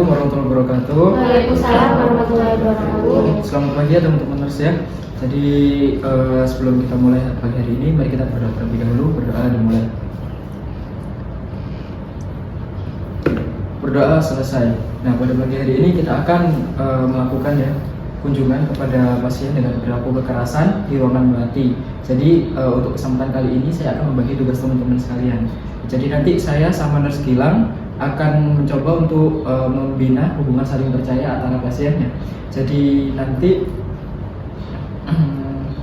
Assalamualaikum warahmatullahi wabarakatuh. Waalaikumsalam warahmatullahi wabarakatuh. Selamat pagi ya teman-teman nurse ya. Jadi sebelum kita mulai pagi hari ini, mari kita berdoa terlebih dahulu. Berdoa dimulai. Berdoa selesai. Nah, pada pagi hari ini kita akan melakukan ya kunjungan kepada pasien dengan perilaku kekerasan di ruangan melati. Jadi untuk kesempatan kali ini saya akan membagi tugas teman-teman sekalian. Jadi nanti saya sama Nurse Gilang akan mencoba untuk membina hubungan saling percaya antara pasiennya. Jadi nanti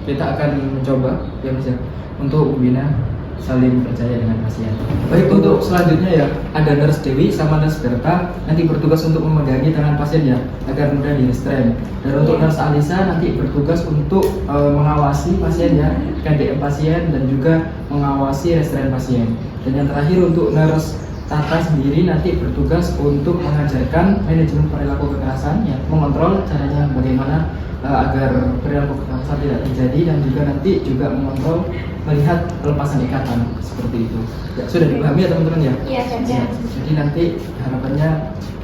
kita akan mencoba ya Mas ya untuk membina saling percaya dengan pasien. Baik, untuk selanjutnya ya ada Nurse Dewi sama Nurse Berta nanti bertugas untuk memegangi tangan pasien ya agar mudah di-restrain. Dan untuk Nurse Alisa nanti bertugas untuk mengawasi pasien ya, KDM pasien dan juga mengawasi restrain pasien. Dan yang terakhir untuk Nurse Tata sendiri nanti bertugas untuk mengajarkan manajemen perilaku kekerasan ya, mengontrol caranya bagaimana agar perilaku kekerasan tidak terjadi dan juga nanti juga mengontrol melihat pelepasan ikatan seperti itu. Ya, sudah dipahami ya teman-teman ya? Iya, Ya, jadi nanti harapannya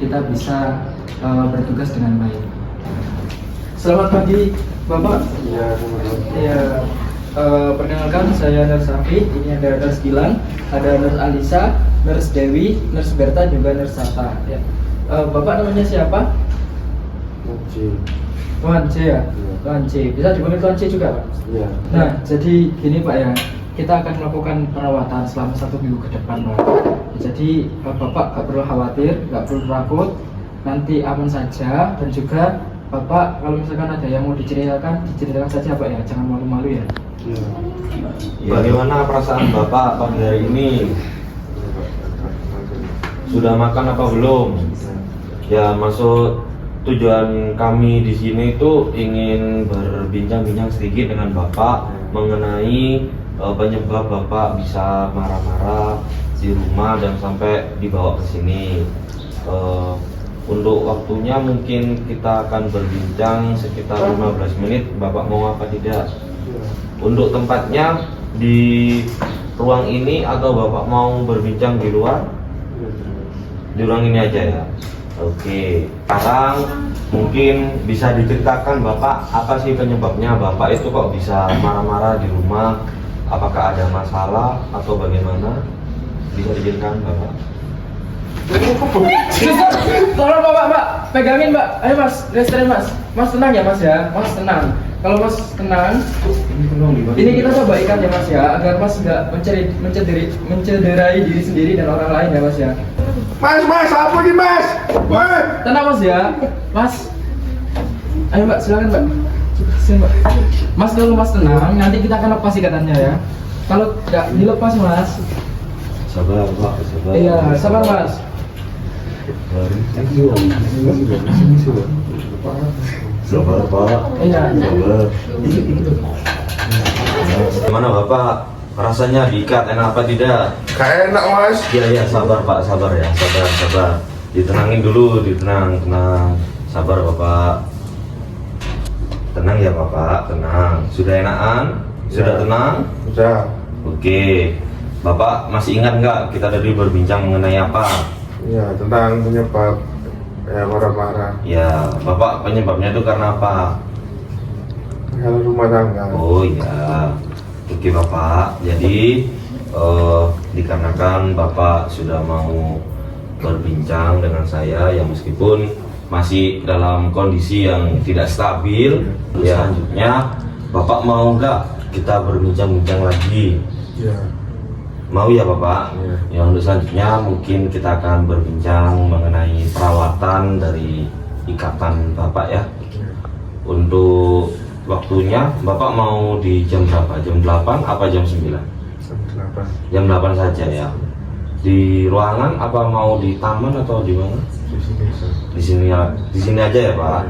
kita bisa bertugas dengan baik. Selamat pagi Bapak. Iya, Ya, perkenalkan saya Nurse Safi. Ini ada Nurse Gilang, ada Nurse Alisa, Nurse Dewi, Nurse Berta juga Nurse Sata. Ya. Bapak namanya siapa? Tuan C ya? Tuan C. Bisa dipanggil Tuan C juga Pak? Iya. Nah, jadi gini Pak ya, kita akan melakukan perawatan selama 1 minggu ke depan Pak. Jadi Bapak gak perlu khawatir, gak perlu takut, nanti aman saja. Dan juga Bapak kalau misalkan ada yang mau diceritakan saja Pak ya, jangan malu-malu ya. Bagaimana perasaan Bapak pagi hari ini? Sudah makan apa belum? Ya, maksud tujuan kami di sini itu ingin berbincang-bincang sedikit dengan Bapak mengenai penyebab Bapak bisa marah-marah di rumah dan sampai dibawa ke sini. Untuk waktunya mungkin kita akan berbincang sekitar 15 menit. Bapak mau apa tidak? Untuk tempatnya di ruang ini atau Bapak mau berbincang di luar? Di ruang ini aja ya. Oke, sekarang mungkin bisa diceritakan Bapak apa sih penyebabnya Bapak itu kok bisa marah-marah di rumah? Apakah ada masalah atau bagaimana? Bisa diceritakan Bapak? Tolong Mbak, pegangin Mbak. Ayo Mas, restrain Mas. Mas tenang ya Mas ya, Mas tenang. Kalau Mas tenang, ini kita coba ikat ya Mas ya, agar Mas nggak mencederai diri sendiri dan orang lain ya Mas ya. Mas, apa nih Mas? Mas. Tenang Mas ya, Mas. Ayo Mbak, silakan Mbak. Sini Mbak. Mas kalau Mas tenang, nanti kita akan lepas ikatannya ya. Kalau nggak dilepas Mas. Sabar Pak, sabar. Iya, sabar Mas. Sabar Pak. Iya. Sabar. Gimana Bapak? Rasanya diikat enak apa tidak? Gak enak Mas. Iya, sabar Pak, sabar ya, sabar. Ditenangin dulu, tenang. Sabar Bapak. Tenang ya Bapak, tenang. Sudah enakan? Sudah Ya. tenang? Sudah. Oke. Bapak masih ingat nggak kita tadi berbincang mengenai apa? Iya, tentang penyebab marah-marah. Ya, Bapak penyebabnya itu karena apa? Kalau rumah tangga. Oh iya. Oke Bapak, jadi dikarenakan Bapak sudah mau berbincang dengan saya ya meskipun masih dalam kondisi yang tidak stabil, ya selanjutnya Bapak mau nggak kita berbincang-bincang lagi? Iya. Mau ya Bapak? Iya. Ya untuk selanjutnya mungkin kita akan berbincang mengenai perawatan dari ikatan Bapak ya. Untuk waktunya Bapak mau di jam berapa? Jam 8 apa jam 9? Jam 8 saja ya. Di ruangan apa mau di taman atau di mana? Di sini aja ya Pak.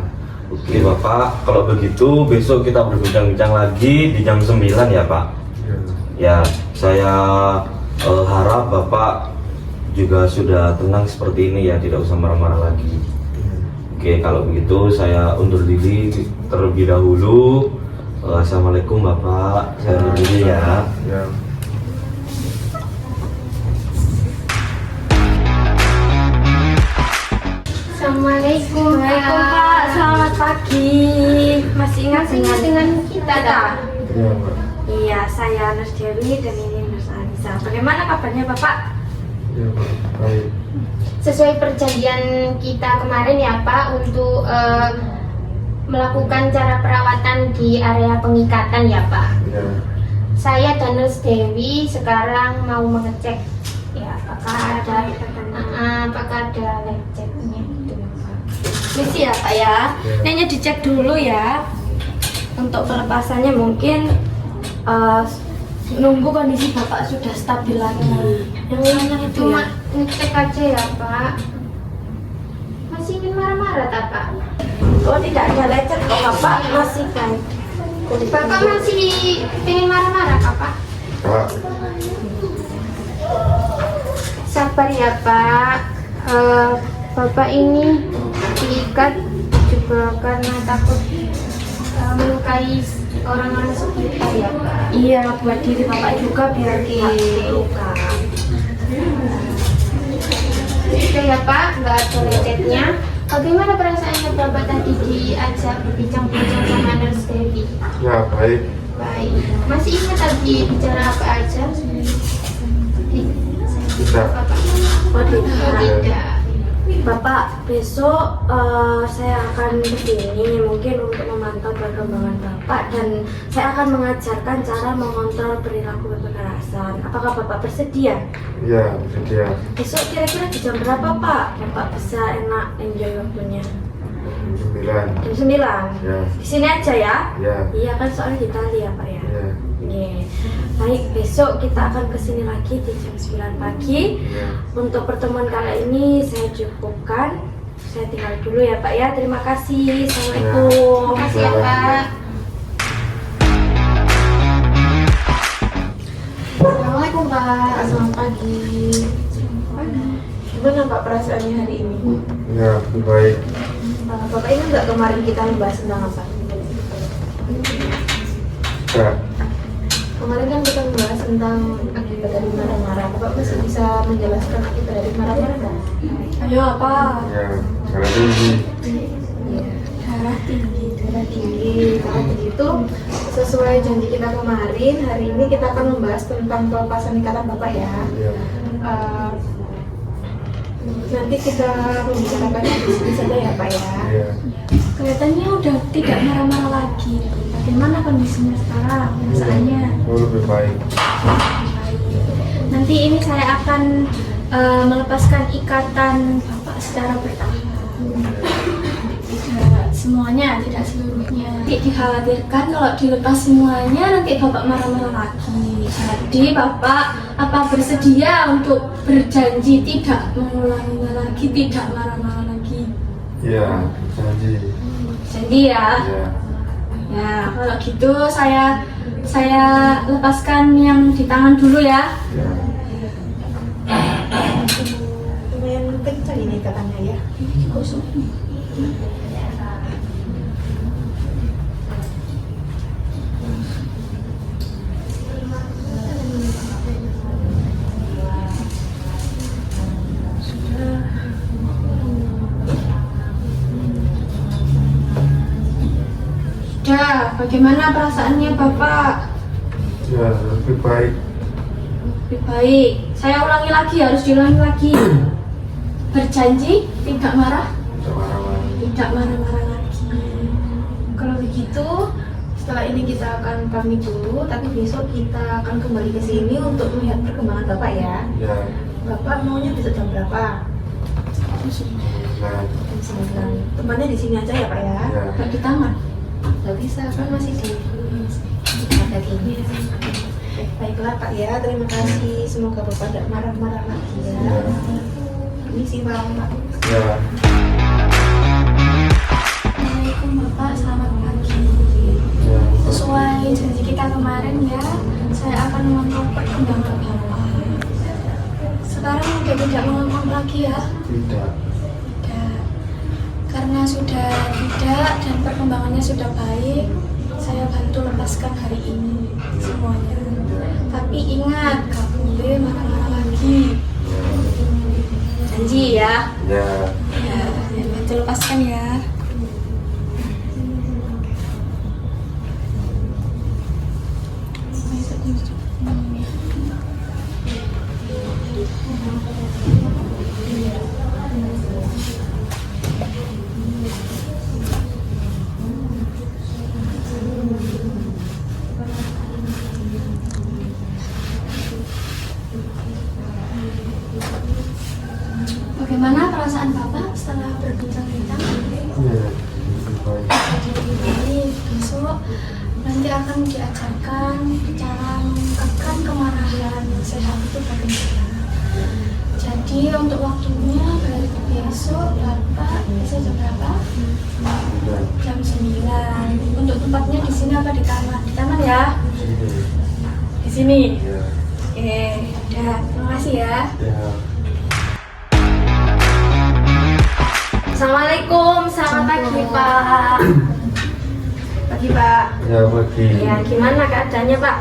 Oke Bapak, kalau begitu besok kita berbincang-bincang lagi di jam 9 ya Pak. Ya, saya harap Bapak juga sudah tenang seperti ini ya, tidak usah marah-marah lagi. Oke, kalau begitu saya undur diri terlebih dahulu. Assalamualaikum Bapak, saya undur diri ya. Ya. Assalamualaikum Pak, selamat pagi. Masih ingat dengan kita tak? Iya, Pak. Iya, saya Nus Dewi dan ini Nus Anissa. Bagaimana kabarnya Bapak? Iya, Pak. Baik. Sesuai perjanjian kita kemarin ya Pak untuk melakukan cara perawatan di area pengikatan ya Pak. Iya. Saya Danus Dewi sekarang mau mengecek ya apakah ada lecetnya gitu ya Pak. Misi ya Pak ya. Iya. Ini hanya dicek dulu ya. Untuk pelepasannya mungkin nunggu kondisi Bapak sudah stabil lagi. Yang lainnya itu Cuma ya. ngecek aja ya Pak. Masih ingin marah-marah tak Pak? Oh, tidak ada lecet kok Bapak, masih baik. Bapak masih ingin marah-marah Pak? Pak. Sabar ya Pak. Bapak ini diikat juga karena takut melukai orang-orang sekitar ya Pak. Iya, buat diri Bapak juga biar tidak luka. Oke ya Pak, nggak ada lecetnya. Bagaimana perasaannya Bapak tadi diajak berbincang-bincang sama Nurse Dewi? Ya, baik. Baik. Masih ingat tadi bicara apa aja? Tidak. Bapak? Oh, Oh, tidak. tidak. Bapak, besok saya akan kesini mungkin untuk memantau perkembangan Bapak dan saya akan mengajarkan cara mengontrol perilaku kekerasan. Apakah Bapak bersedia? Iya, bersedia. Besok kira-kira di jam berapa Pak? Bapak bisa enak enjoy waktunya. 9. Jam 9? Ya. Di sini aja ya? Ya. Iya kan soalnya di Itali ya Pak ya? Ya. Oke. Baik, besok kita akan kesini lagi di jam 9 pagi. Ya. Untuk pertemuan kali ini saya cukupkan. Saya tinggal dulu ya Pak ya. Terima kasih. Assalamualaikum. Terima kasih ya Pak. Assalamualaikum Pak, selamat pagi. Gimana Pak perasaannya hari ini? Ya, baik. Bapak ingat nggak kemarin kita membahas tentang apa? Ya. Kemarin kan kita membahas tentang akibat dari marah-marah. Bapak masih bisa menjelaskan akibat dari marah-marah nggak? Ayo Pak. Ya, karena tinggi. Darah tinggi. Darah tinggi. Darah tinggi itu sesuai janji kita kemarin. Hari ini kita akan membahas tentang pelepasan ikatan Bapak ya. Ya. Nanti kita membicarakan di sini saja ya Pak ya. Ya. Kelihatannya udah tidak marah-marah lagi. Bagaimana kondisinya sekarang? Perasaannya? Oh, lebih baik. Nanti ini saya akan melepaskan ikatan Bapak secara bertahap. Tidak semuanya, tidak seluruhnya. Tidak dikhawatirkan kalau dilepas semuanya nanti Bapak marah-marah lagi. Jadi Bapak apa bersedia untuk berjanji tidak mengulanginya lagi, tidak marah-marah lagi? Ya, janji. Janji ya. Ya. Ya, kalau gitu saya lepaskan yang di tangan dulu ya. Ya. Lumayan kencang ini ikatannya ya. Sudah, bagaimana perasaannya Bapak? Ya, lebih baik. Lebih baik. Saya ulangi lagi, harus diulangi lagi. Berjanji tidak marah, Tidak marah-marah. tidak marah-marah lagi. Kalau begitu, setelah ini kita akan pamit dulu, tapi besok kita akan kembali ke sini untuk melihat perkembangan Bapak ya. Ya. Bapak maunya bisa jam berapa? Nah, Jam 9. Tempatnya di sini aja ya Pak ya? ya. Nggak di tangan. Nggak bisa, kan masih di ada gini. Baiklah Pak ya, terima kasih. Semoga Bapak tidak marah-marah lagi ya. Ya. Ini sih Pak. Ya. Assalamualaikum Bapak, selamat pagi. Ya. Sesuai janji kita kemarin ya, saya akan mengontrol perkembangan Bapak. Sekarang udah tidak mengontrol lagi ya. Tidak. Tidak. Karena sudah tidak dan perkembangannya sudah baik, saya bantu lepaskan hari ini semuanya. Tapi ingat, gak boleh marah-marah lagi. Janji ya. Ya. Ya, biar betul dilepaskan ya. Bagaimana perasaan Bapak setelah berbincang-bincang? Ya. Baik. Jadi besok nanti akan diajarkan cara mengungkapkan kemarahan yang sehat itu bagaimana. Jadi untuk waktunya dari besok Bapak bisa jam berapa? Ya. Jam 9. Untuk tempatnya di sini apa di taman? Di taman ya? Sini. Di sini. Ya. Oke, udah. Terima kasih ya. Ya. Assalamualaikum, selamat pagi Pak. Pagi Pak. Ya, pagi. Ya, gimana keadaannya Pak?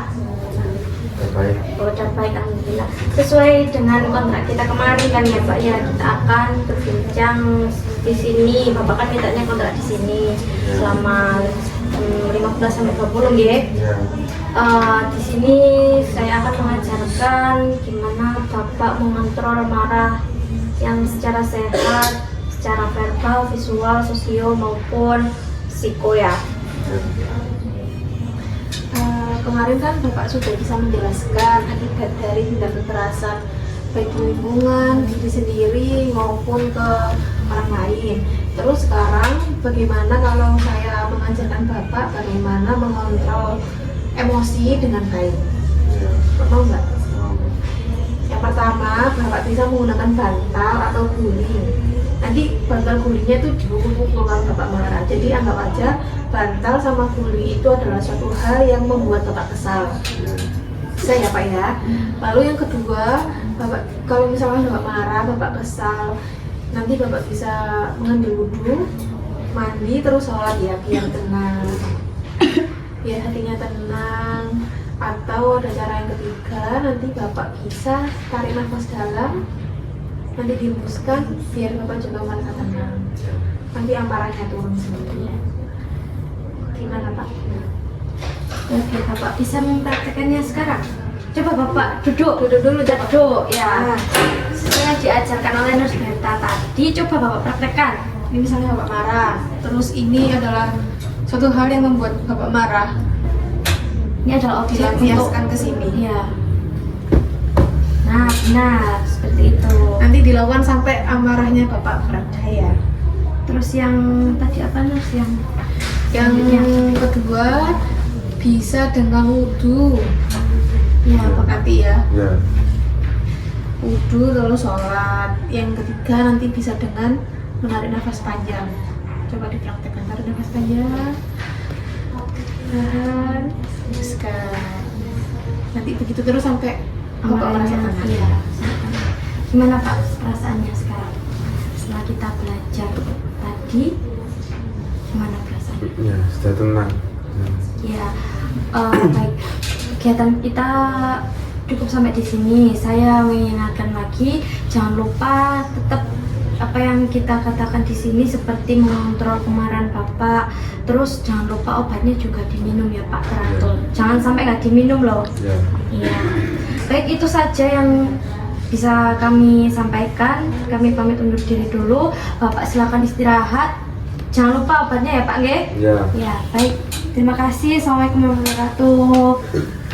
Ya, baik. Oh, udah baik, alhamdulillah. Sesuai dengan kontrak kita kemarin kan ya Pak ya, kita akan berbincang di sini. Bapak kan mintanya kontrak di sini selama 15 sampai 20 ya. Ya. Di sini saya akan mengajarkan gimana Bapak mengontrol marah yang secara sehat, secara verbal, visual, sosio maupun psiko ya. Kemarin kan Bapak sudah bisa menjelaskan akibat dari tindak kekerasan baik di lingkungan, diri sendiri maupun ke orang lain. Terus sekarang bagaimana kalau saya mengajarkan Bapak bagaimana mengontrol emosi dengan baik? Ya. Mau nggak? Mau. Yang pertama, Bapak bisa menggunakan bantal atau guling. Nanti bantal gulingnya itu dipukul kalau Bapak marah. Jadi anggap aja bantal sama guling itu adalah suatu hal yang membuat Bapak kesal. Ya. Bisa ya Pak ya? Lalu yang kedua, Bapak kalau misalnya Bapak marah, Bapak kesal, nanti Bapak bisa mengambil wudhu, mandi, terus sholat ya biar tenang, biar hatinya tenang. Atau ada cara yang ketiga, nanti Bapak bisa tarik nafas dalam, nanti dihembuskan biar Bapak juga merasa tenang. Nanti amarahnya turun sendiri. Gimana Pak? Oke, Bapak bisa mempraktekannya sekarang. Coba Bapak duduk dulu, duduk ya. Sesuai diajarkan oleh Nurse Berta tadi, coba Bapak praktekkan. Ini misalnya Bapak marah, terus ini adalah suatu hal yang membuat Bapak marah. Ini adalah objek untuk Dilampiaskan ke sini. Iya. Nah, benar seperti itu. Nanti dilakukan sampai amarahnya Bapak berdaya. Terus yang tadi apa Nurse? Yang kedua bisa dengan wudhu. Ya, Pak. Nanti ya. Ya. Wudhu terus sholat. Yang ketiga nanti bisa dengan menarik nafas panjang. Coba dipraktekkan, tarik nafas panjang. Tahan. Hembuskan. Nanti begitu terus sampai Bapak merasa tenang. Iya. Gimana Pak perasaannya sekarang? Setelah kita belajar tadi, gimana perasaannya? Ya, sudah tenang. Ya, baik. Kegiatan kita cukup sampai di sini. Saya mengingatkan lagi, jangan lupa tetap apa yang kita katakan di sini seperti mengontrol kemarahan Bapak. Terus jangan lupa obatnya juga diminum ya Pak, teratur. Jangan sampai nggak diminum loh. Ya. Iya. Baik, itu saja yang bisa kami sampaikan. Kami pamit undur diri dulu. Bapak silakan istirahat. Jangan lupa obatnya ya Pak, nggih? Ya. Ya, baik. Terima kasih. Assalamualaikum warahmatullahi wabarakatuh.